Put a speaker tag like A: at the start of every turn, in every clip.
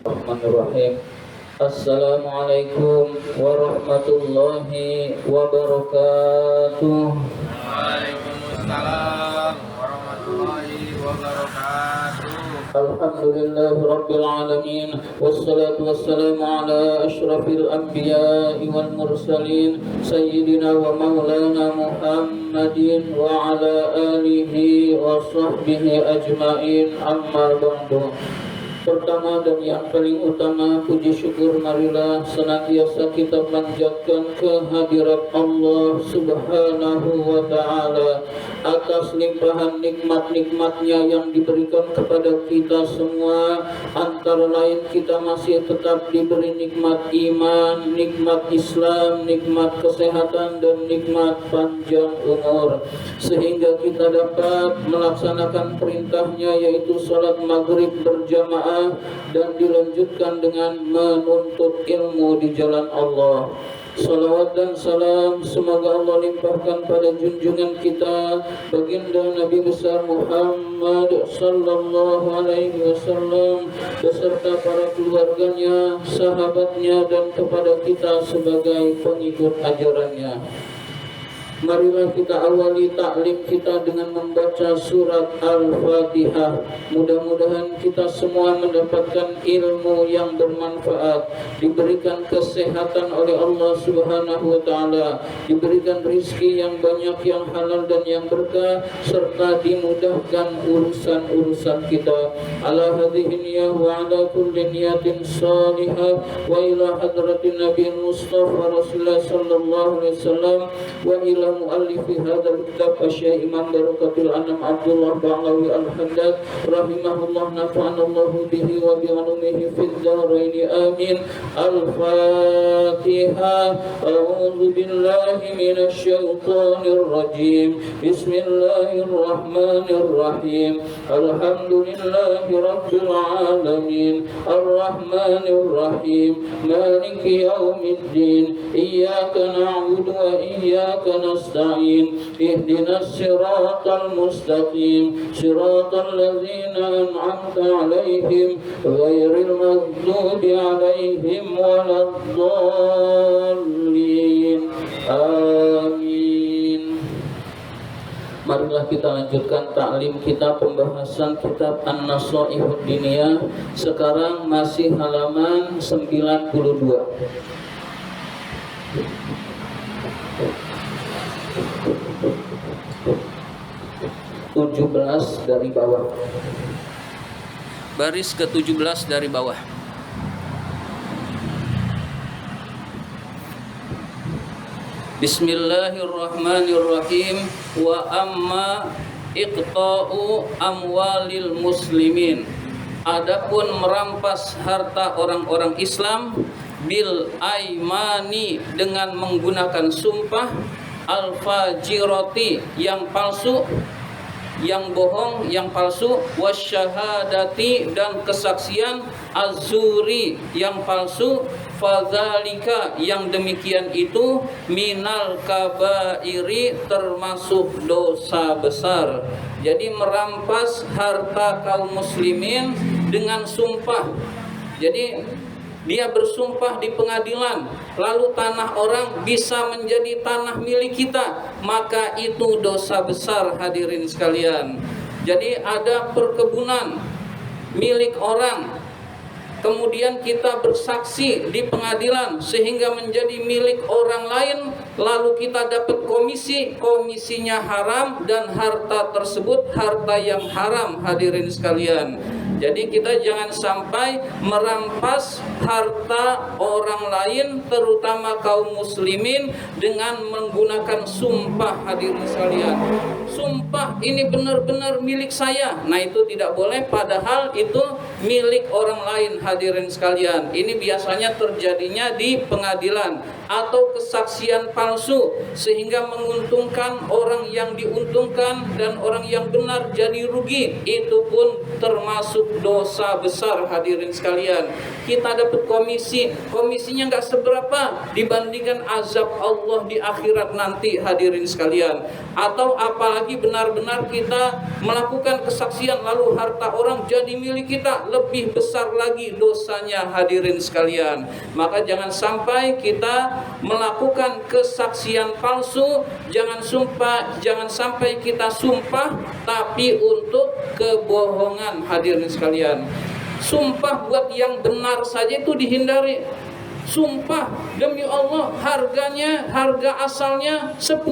A: Bismillahirrahmanirrahim. Assalamualaikum warahmatullahi wabarakatuh.
B: Waalaikumsalam warahmatullahi wabarakatuh.
A: Alhamdulillahi rabbil alamin. Wassalatu wassalamu ala asyrafil anbiya'i wal mursalin sayyidina wa maulana Muhammadin wa ala alihi wa sahbihi ajma'in, amma ba'du. Pertama dan yang paling utama, puji syukur marilah senantiasa kita panjatkan kehadirat Allah Subhanahu wa ta'ala atas limpahan nikmat-nikmatnya yang diberikan kepada kita semua. Antara lain kita masih tetap diberi nikmat iman, nikmat Islam, nikmat kesehatan, dan nikmat panjang umur, sehingga kita dapat melaksanakan perintahnya, yaitu salat maghrib berjamaah dan dilanjutkan dengan menuntut ilmu di jalan Allah. Salawat dan salam semoga Allah limpahkan pada junjungan kita baginda Nabi besar Muhammad sallallahu alaihi wasallam beserta para keluarganya, sahabatnya, dan kepada kita sebagai pengikut ajarannya. Marilah kita awali taklim kita dengan membaca surat Al-Fatihah. Mudah-mudahan kita semua mendapatkan ilmu yang bermanfaat, diberikan kesehatan oleh Allah Subhanahu wa ta'ala, diberikan rizki yang banyak, yang halal dan yang berkah, serta dimudahkan urusan-urusan kita. Ala hadhihi niyah wa ala kulli niyatin salihah wa ila hadratin Nabi Mustafa Rasulullah sallallahu alaihi wasallam wa ila muallif hadzal kitab Asy-Syaikh Imam Barakatul Anam Abdullah Ba'lawi Al-Haddad rahimahullah, nafa'ana Allah bihi wa bi ulumihi fid dharain amin. Al-Fatihah. A'udzu billahi minasy syaithanir rajim. Bismillahirrahmanirrahim. Alhamdulillahi rabbil alamin. Ar-Rahmanir Rahim. Maliki yaumiddin. Iyyaka na'budu wa iyyaka nasta'in. Ihdinas siratal mustaqim. Siratal ladzina an'amta 'alaihim ghairil maghdubi 'alaihim waladdallin. Amin. Marilah kita lanjutkan taklim kita, pembahasan kitab An-Nasaihud Diniyah. Sekarang masih halaman 92. 17 dari bawah. Baris ke-17 dari bawah. Bismillahirrahmanirrahim. Wa amma iqta'u amwalil muslimin. Adapun merampas harta orang-orang Islam bil aimani dengan menggunakan sumpah, al fajirati yang palsu, yang bohong, yang palsu, wasyahadati dan kesaksian, azuri yang palsu, fadzalika yang demikian itu, minal kabairi termasuk dosa besar. Jadi merampas harta kaum muslimin dengan sumpah. Jadi dia bersumpah di pengadilan, lalu tanah orang bisa menjadi tanah milik kita, maka itu dosa besar, hadirin sekalian. Jadi ada perkebunan milik orang, kemudian kita bersaksi di pengadilan sehingga menjadi milik orang lain, lalu kita dapat komisi, komisinya haram dan harta tersebut harta yang haram, hadirin sekalian. Jadi kita jangan sampai merampas harta orang lain, terutama kaum muslimin, dengan menggunakan sumpah, hadirin sekalian. Sumpah ini benar-benar milik saya. Nah, itu tidak boleh, padahal itu milik orang lain, hadirin sekalian. Ini biasanya terjadinya di pengadilan atau kesaksian palsu sehingga menguntungkan orang yang diuntungkan dan orang yang benar jadi rugi. Itu pun termasuk termasuk dosa besar hadirin sekalian. Kita dapat komisinya nggak seberapa dibandingkan azab Allah di akhirat nanti hadirin sekalian. Atau apalagi benar-benar kita melakukan kesaksian lalu harta orang jadi milik kita, lebih besar lagi dosanya hadirin sekalian. Maka jangan sampai kita melakukan kesaksian palsu, jangan sampai kita sumpah tapi untuk kebohongan hadirin sekalian. Sumpah buat yang benar saja itu dihindari. Sumpah demi Allah harga asalnya 10.000,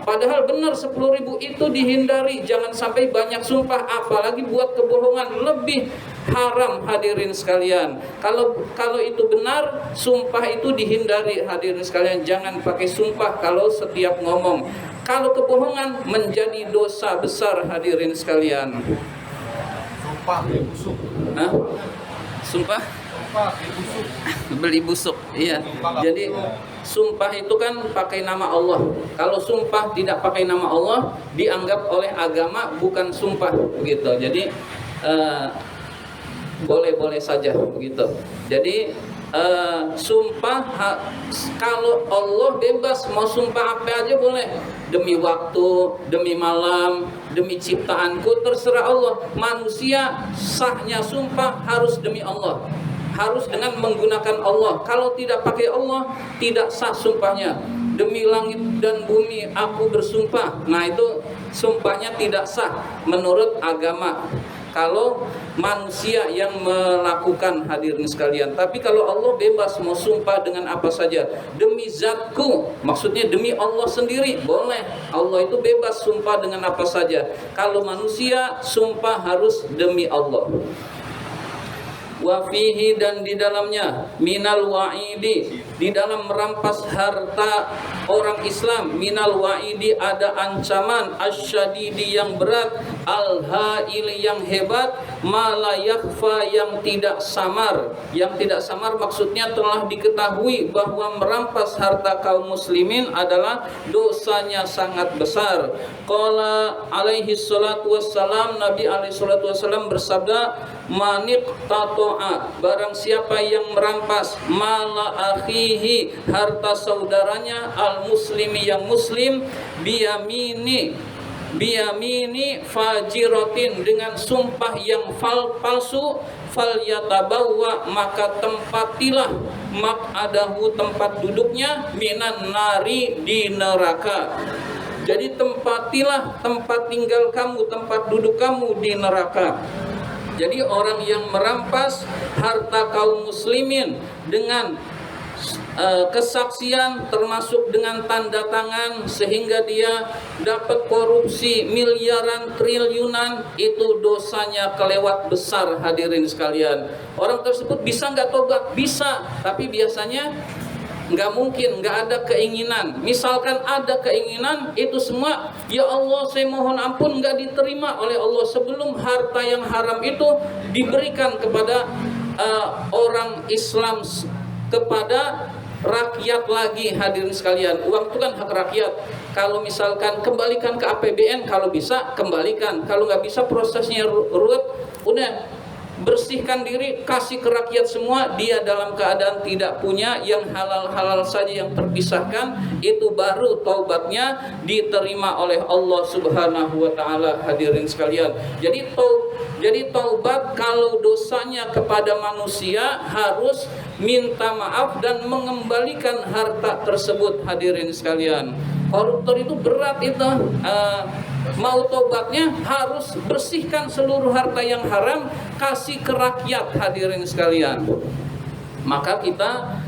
A: padahal benar 10.000, itu dihindari. Jangan sampai banyak sumpah, apalagi buat kebohongan, lebih haram hadirin sekalian. Kalau itu benar, sumpah itu dihindari hadirin sekalian. Jangan pakai sumpah kalau setiap ngomong. Kalau kebohongan menjadi dosa besar hadirin sekalian.
B: Sumpah beli busuk.
A: Hah? Sumpah?
B: Sumpah beli busuk.
A: Beli busuk, iya. Jadi sumpah itu kan pakai nama Allah. Kalau sumpah tidak pakai nama Allah, dianggap oleh agama bukan sumpah begitu. Jadi boleh-boleh saja begitu. Jadi sumpah kalau Allah bebas mau sumpah apa aja boleh, demi waktu, demi malam, demi ciptaanku, terserah Allah. Manusia sahnya sumpah harus demi Allah, harus dengan menggunakan Allah. Kalau tidak pakai Allah tidak sah sumpahnya. Demi langit dan bumi aku bersumpah, nah itu sumpahnya tidak sah menurut agama kalau manusia yang melakukan hadirin sekalian. Tapi kalau Allah bebas mau sumpah dengan apa saja, demi zatku, maksudnya demi Allah sendiri, boleh. Allah itu bebas sumpah dengan apa saja. Kalau manusia sumpah harus demi Allah. Wa fihi, dan di dalamnya, minal wa'idi, di dalam merampas harta orang Islam, minal wa'idi ada ancaman, asyadidi yang berat, al-ha'ili yang hebat, ma la yakhfa yang tidak samar. Yang tidak samar maksudnya telah diketahui bahwa merampas harta kaum muslimin adalah dosanya sangat besar. Qala alaihi salatu wassalam, Nabi alaihi salatu wassalam bersabda, manik tato'a, barang siapa yang merampas mala akhihi, harta saudaranya, al muslimi yang muslim, biyamini fajirotin, dengan sumpah yang palsu, fal yatabawa, maka tempatilah maq'adahu, tempat duduknya, minan nari, di neraka. Jadi tempatilah tempat tinggal kamu, tempat duduk kamu di neraka. Jadi orang yang merampas harta kaum muslimin dengan kesaksian termasuk dengan tanda tangan sehingga dia dapat korupsi miliaran, triliunan, itu dosanya kelewat besar hadirin sekalian. Orang tersebut bisa nggak tobat? Bisa, tapi biasanya nggak mungkin, nggak ada keinginan. Misalkan ada keinginan, itu semua, ya Allah saya mohon ampun, nggak diterima oleh Allah sebelum harta yang haram itu diberikan kepada orang Islam, kepada rakyat lagi hadirin sekalian. Uang itu kan hak rakyat. Kalau misalkan kembalikan ke APBN, kalau bisa kembalikan, kalau nggak bisa prosesnya ruwet, udah bersihkan diri, kasih ke rakyat semua. Dia dalam keadaan tidak punya, yang halal-halal saja yang terpisahkan, itu baru taubatnya diterima oleh Allah Subhanahu wa taala hadirin sekalian. Jadi taubat kalau dosanya kepada manusia harus minta maaf dan mengembalikan harta tersebut hadirin sekalian. Koruptor itu berat itu. Mau tobatnya harus bersihkan seluruh harta yang haram, kasih ke rakyat hadirin sekalian. Maka kita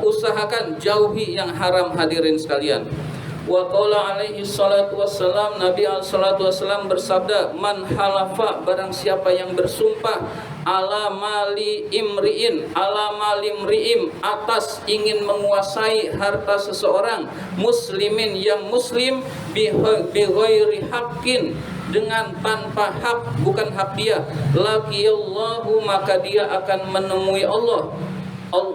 A: usahakan jauhi yang haram hadirin sekalian. Wa qala alaihi salatu wassalam, Nabi alaihi salatu wassalam bersabda, man halafa, barang siapa yang bersumpah, ala mali imri'in, atas ingin menguasai harta seseorang, muslimin yang muslim, bi ghairi haqqin, dengan tanpa hak, bukan hak dia, laqiyallahu, maka dia akan menemui Allah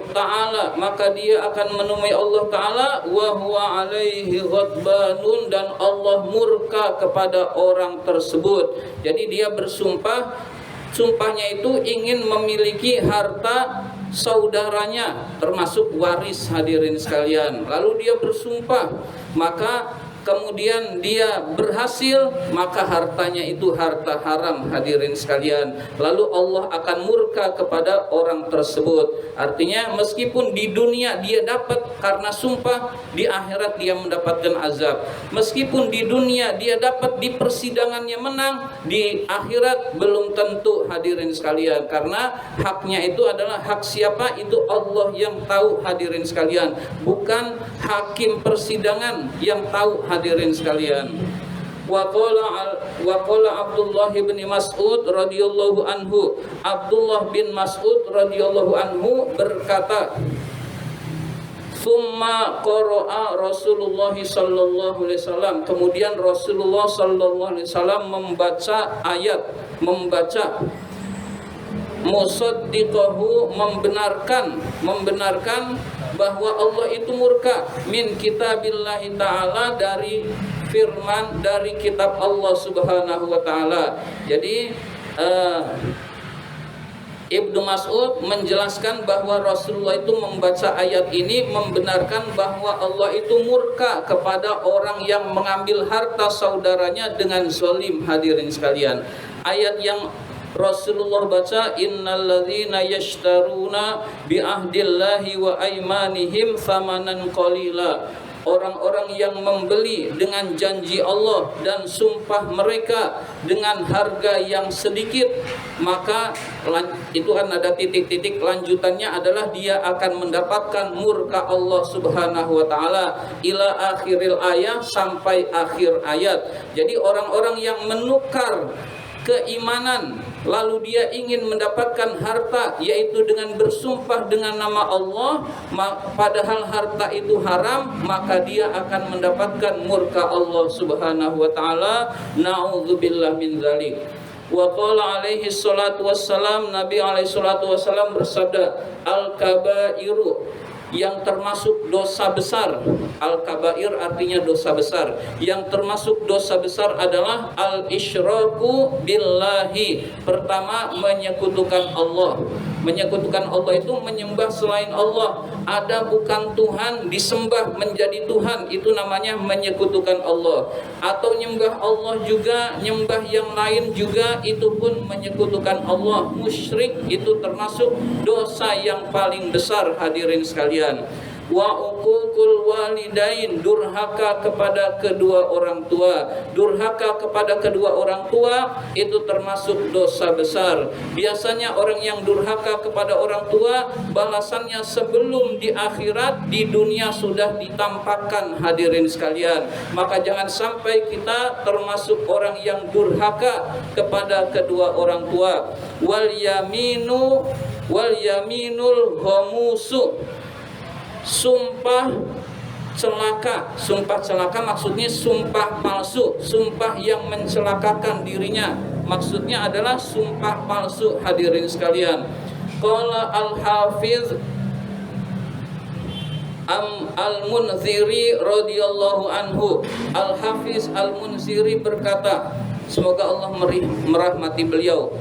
A: Ta'ala, maka dia akan menemui Allah Ta'ala, wa huwa alaihi ghadbanun, dan Allah murka kepada orang tersebut. Jadi dia bersumpah Sumpahnya itu ingin memiliki harta saudaranya, termasuk waris, hadirin sekalian. Lalu dia bersumpah, maka kemudian dia berhasil, maka hartanya itu harta haram, hadirin sekalian. Lalu Allah akan murka kepada orang tersebut. Artinya meskipun di dunia dia dapat karena sumpah, di akhirat dia mendapatkan azab. Meskipun di dunia dia dapat di persidangannya menang, di akhirat belum tentu, hadirin sekalian. Karena haknya itu adalah hak siapa? Itu Allah yang tahu, hadirin sekalian. Bukan hakim persidangan yang tahu, hadirin sekalian. Wa qala Abdullah bin Mas'ud radhiyallahu anhu. Abdullah bin Mas'ud radhiyallahu anhu berkata, "Tsumma qara'a Rasulullah sallallahu alaihi wasallam." Kemudian Rasulullah sallallahu alaihi wasallam membaca ayat, musaddiqahu, membenarkan bahwa Allah itu murka, min kitabillahi ta'ala, dari firman, dari kitab Allah subhanahu wa ta'ala. Jadi Ibnu Mas'ud menjelaskan bahwa Rasulullah itu membaca ayat ini membenarkan bahwa Allah itu murka kepada orang yang mengambil harta saudaranya dengan zalim, hadirin sekalian. Ayat yang Rasulullah baca, innalladzina yashtaruna bi ahdillahi wa aymanihim thamanan qalila. Orang-orang yang membeli dengan janji Allah dan sumpah mereka dengan harga yang sedikit, maka itu kan ada titik-titik lanjutannya adalah dia akan mendapatkan murka Allah subhanahu wa ta'ala ila akhiril ayat, sampai akhir ayat. Jadi orang-orang yang menukar keimanan lalu dia ingin mendapatkan harta, yaitu dengan bersumpah dengan nama Allah, padahal harta itu haram, maka dia akan mendapatkan murka Allah subhanahu wa ta'ala. Na'udzubillah min dzalik. Wa qala alaihi salatu wassalam, Nabi alaihi salatu wassalam bersabda, al-kabairu, yang termasuk dosa besar. Al-kabair artinya dosa besar. Yang termasuk dosa besar adalah al-isyraku billahi. Pertama, menyekutukan Allah. Menyekutukan Allah itu menyembah selain Allah. Ada bukan Tuhan disembah menjadi Tuhan, itu namanya menyekutukan Allah. Atau nyembah Allah juga, nyembah yang lain juga, itu pun menyekutukan Allah. Musyrik itu termasuk dosa yang paling besar, hadirin sekalian. Wa uququl walidain, durhaka kepada kedua orang tua. Durhaka kepada kedua orang tua itu termasuk dosa besar. Biasanya orang yang durhaka kepada orang tua, balasannya sebelum di akhirat, di dunia sudah ditampakkan, hadirin sekalian. Maka jangan sampai kita termasuk orang yang durhaka kepada kedua orang tua. Wal yaminul ghamusu, sumpah celaka. Sumpah celaka maksudnya sumpah palsu, sumpah yang mencelakakan dirinya. Maksudnya adalah sumpah palsu, hadirin sekalian. Qala al-Hafiz Al-Munziri radhiyallahu anhu. Al-Hafiz Al-Munziri berkata, semoga Allah merahmati beliau,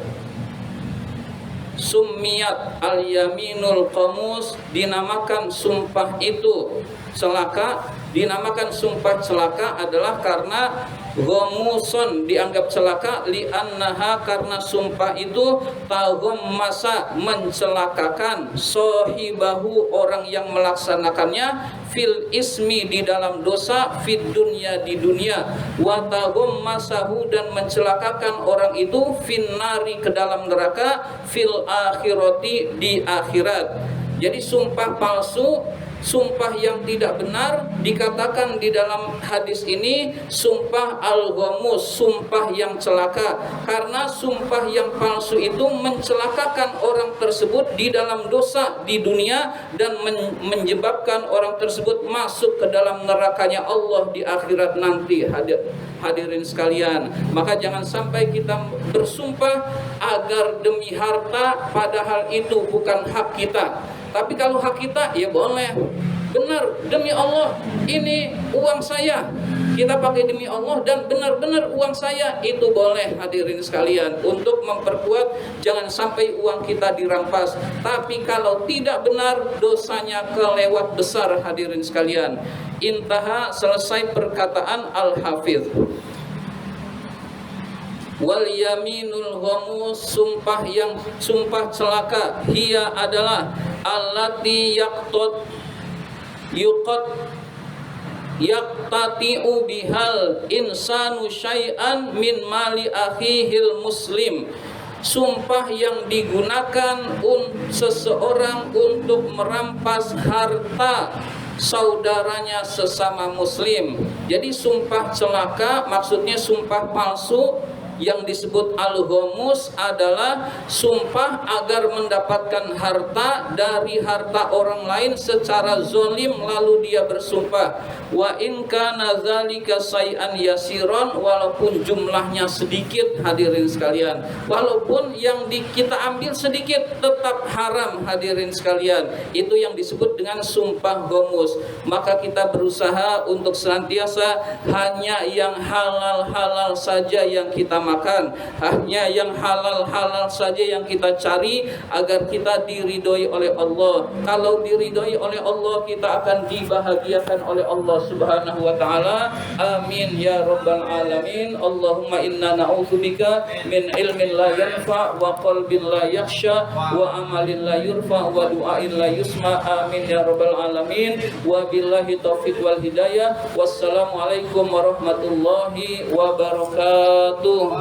A: summiyat al-yaminul qamus, dinamakan sumpah itu celaka. Dinamakan sumpah celaka adalah karena ghamuson dianggap celaka, li'annaha, karena sumpah itu masa mencelakakan sohibahu, orang yang melaksanakannya, fil ismi, di dalam dosa, fid dunya, di dunia, wa masahu, dan mencelakakan orang itu, finnari, ke dalam neraka, fil akhirati, di akhirat. Jadi sumpah palsu, sumpah yang tidak benar, dikatakan di dalam hadis ini sumpah al-ghamus, sumpah yang celaka. Karena sumpah yang palsu itu mencelakakan orang tersebut di dalam dosa di dunia dan menyebabkan orang tersebut masuk ke dalam nerakanya Allah di akhirat nanti, hadirin sekalian. Maka jangan sampai kita bersumpah agar demi harta, padahal itu bukan hak kita. Tapi kalau hak kita, ya boleh. Benar, demi Allah, ini uang saya, kita pakai demi Allah dan benar-benar uang saya, itu boleh hadirin sekalian untuk memperkuat jangan sampai uang kita dirampas. Tapi kalau tidak benar, dosanya kelewat besar hadirin sekalian. Intaha, selesai perkataan Al-Hafidz. Wal yaminul ghamus, sumpah celaka, hiya adalah allati yaqtati'u bihal insanu syai'an min mali akhihil muslim. Sumpah yang digunakan seseorang untuk merampas harta saudaranya sesama muslim. Jadi sumpah celaka maksudnya sumpah palsu. Yang disebut al-ghamus adalah sumpah agar mendapatkan harta dari harta orang lain secara zolim, lalu dia bersumpah wa in kana dzalika syai'an yasiran, walaupun jumlahnya sedikit hadirin sekalian, walaupun yang kita ambil sedikit tetap haram hadirin sekalian. Itu yang disebut dengan sumpah ghamus. Maka kita berusaha untuk senantiasa hanya yang halal-halal saja yang kita makan, hanya yang halal-halal saja yang kita cari agar kita diridhoi oleh Allah. Kalau diridhoi oleh Allah, kita akan dibahagiakan oleh Allah Subhanahu wa taala. Amin ya rabbal alamin. Allahumma inna na'udzubika min ilmin la yanfa wa qalbin la yakhsha wa amalin la yurfa wa du'ain la yusma. Amin ya rabbal alamin. Wa billahi taufiq wal hidayah. Wassalamualaikum warahmatullahi wabarakatuh.